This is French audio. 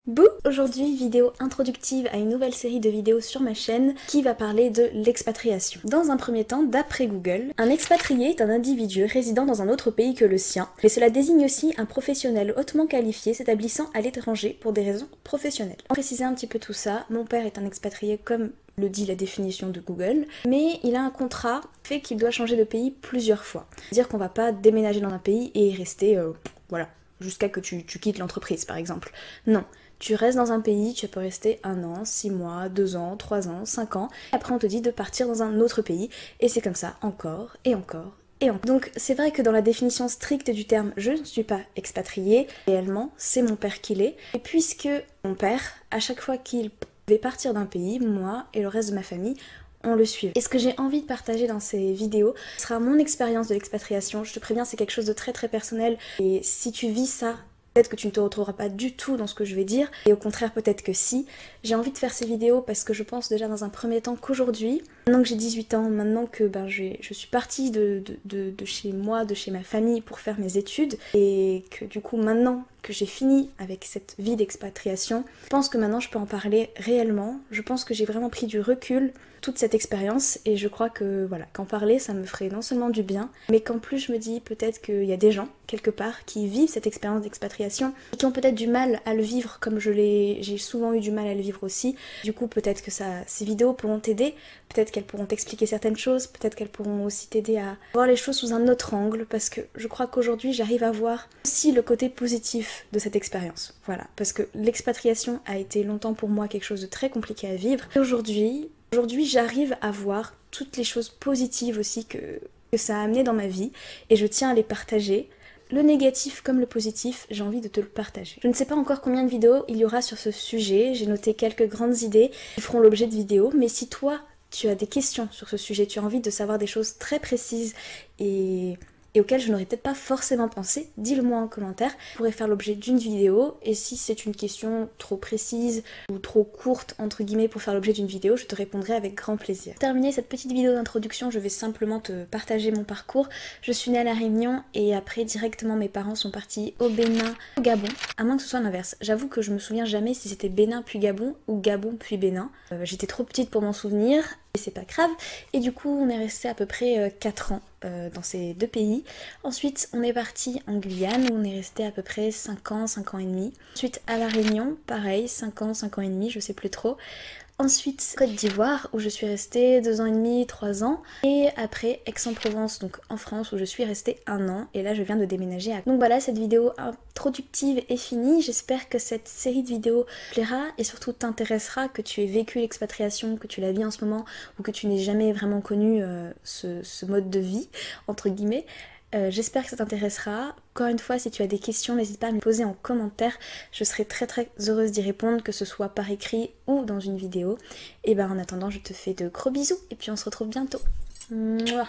Bouh! Aujourd'hui, vidéo introductive à une nouvelle série de vidéos sur ma chaîne qui va parler de l'expatriation. Dans un premier temps, d'après Google, un expatrié est un individu résidant dans un autre pays que le sien, mais cela désigne aussi un professionnel hautement qualifié s'établissant à l'étranger pour des raisons professionnelles. Pour préciser un petit peu tout ça, mon père est un expatrié comme le dit la définition de Google, mais il a un contrat qui fait qu'il doit changer de pays plusieurs fois. C'est-à-dire qu'on va pas déménager dans un pays et rester, voilà, jusqu'à que tu quittes l'entreprise par exemple. Non. Tu restes dans un pays, tu peux rester 1 an, 6 mois, 2 ans, 3 ans, 5 ans. Après on te dit de partir dans un autre pays et c'est comme ça encore et encore et encore. Donc c'est vrai que dans la définition stricte du terme, je ne suis pas expatriée. Réellement, c'est mon père qui l'est. Et puisque mon père, à chaque fois qu'il devait partir d'un pays, moi et le reste de ma famille, on le suivait. Et ce que j'ai envie de partager dans ces vidéos sera mon expérience de l'expatriation. Je te préviens, c'est quelque chose de très très personnel. Et si tu vis ça, peut-être que tu ne te retrouveras pas du tout dans ce que je vais dire, et au contraire peut-être que si. J'ai envie de faire ces vidéos parce que je pense déjà dans un premier temps qu'aujourd'hui, maintenant que j'ai 18 ans, maintenant que je suis partie de chez moi, de chez ma famille pour faire mes études, et que du coup maintenant que j'ai fini avec cette vie d'expatriation, je pense que maintenant je peux en parler réellement. Je pense que j'ai vraiment pris du recul toute cette expérience et je crois que voilà, qu'en parler ça me ferait non seulement du bien, mais qu'en plus je me dis peut-être qu'il y a des gens quelque part qui vivent cette expérience d'expatriation et qui ont peut-être du mal à le vivre comme j'ai souvent eu du mal à le vivre aussi. Du coup peut-être que ces vidéos pourront t'aider, peut-être qu'elles pourront t'expliquer certaines choses, peut-être qu'elles pourront aussi t'aider à voir les choses sous un autre angle, parce que je crois qu'aujourd'hui j'arrive à voir aussi le côté positif de cette expérience. Voilà, parce que l'expatriation a été longtemps pour moi quelque chose de très compliqué à vivre. Et aujourd'hui, j'arrive à voir toutes les choses positives aussi que ça a amené dans ma vie, et je tiens à les partager. Le négatif comme le positif, j'ai envie de te le partager. Je ne sais pas encore combien de vidéos il y aura sur ce sujet, j'ai noté quelques grandes idées qui feront l'objet de vidéos, mais si toi, tu as des questions sur ce sujet, tu as envie de savoir des choses très précises et auxquelles je n'aurais peut-être pas forcément pensé, dis-le moi en commentaire. Je pourrais faire l'objet d'une vidéo, et si c'est une question trop précise ou trop courte entre guillemets pour faire l'objet d'une vidéo, je te répondrai avec grand plaisir. Pour terminer cette petite vidéo d'introduction, je vais simplement te partager mon parcours. Je suis née à La Réunion et après directement mes parents sont partis au Bénin, au Gabon, à moins que ce soit l'inverse. J'avoue que je me souviens jamais si c'était Bénin puis Gabon ou Gabon puis Bénin. J'étais trop petite pour m'en souvenir. Et c'est pas grave, et du coup on est resté à peu près 4 ans dans ces deux pays. Ensuite on est parti en Guyane où on est resté à peu près 5 ans, 5 ans et demi. Ensuite à La Réunion, pareil, 5 ans, 5 ans et demi, je sais plus trop. Ensuite Côte d'Ivoire où je suis restée 2 ans et demi, 3 ans. Et après Aix-en-Provence, donc en France, où je suis restée 1 an. Et là je viens de déménager à... Donc voilà, cette vidéo introductive est finie. J'espère que cette série de vidéos plaira et surtout t'intéressera, que tu aies vécu l'expatriation, que tu la vis en ce moment ou que tu n'aies jamais vraiment connu ce mode de vie, entre guillemets. J'espère que ça t'intéressera. Encore une fois, si tu as des questions, n'hésite pas à me les poser en commentaire. Je serai très très heureuse d'y répondre, que ce soit par écrit ou dans une vidéo. Et ben en attendant, je te fais de gros bisous et puis on se retrouve bientôt. Mouah.